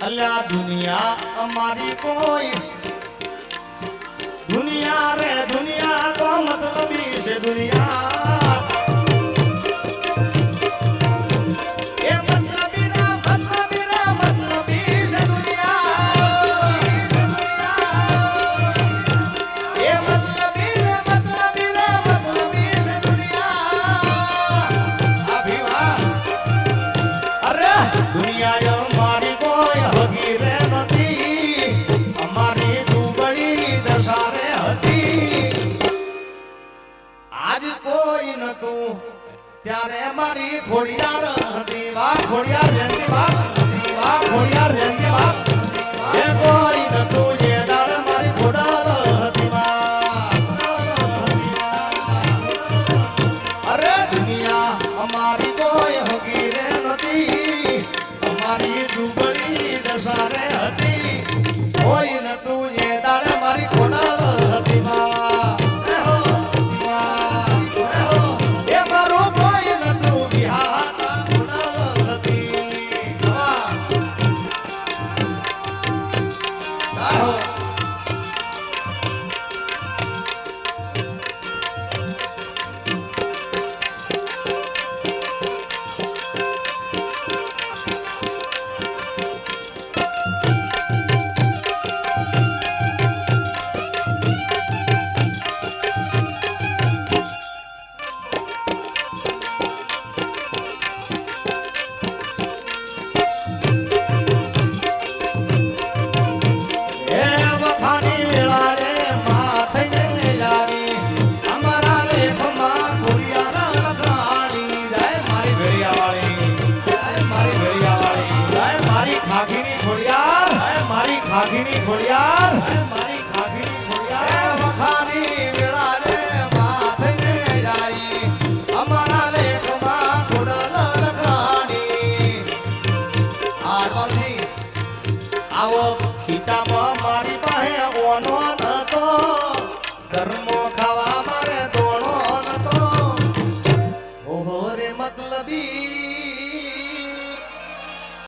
અલ્યા દુનિયા અમારી કોઈ દુનિયા રે દુનિયા તો મતલબી છે દુનિયા એ મતલબી છે દુનિયા એ મતલબી છે દુનિયા અભિવા અરે દુનિયા અમારી કોઈ હગી રે નથી અમારી દુબળી દશા રે હતી આજ કોઈ નતું ત્યારે મારી ખોડિયાર હતી વાહ ખોડિયાર જયંતી બાપ હતી વાહ ખોડિયાર જયંતી બાપ એ કોઈ નતું જે દાડ મારી ખોડાર હતી અરે દુનિયા અમારી કોઈ હગી રે નથી અમારી દુબળી દશા રે હતી કોઈ નતું જે દાડે મારી ખોડાર હતી એ મારું કોઈ નતું વિહાતા ખોડાર હતી ખાગીની ખોડિયાર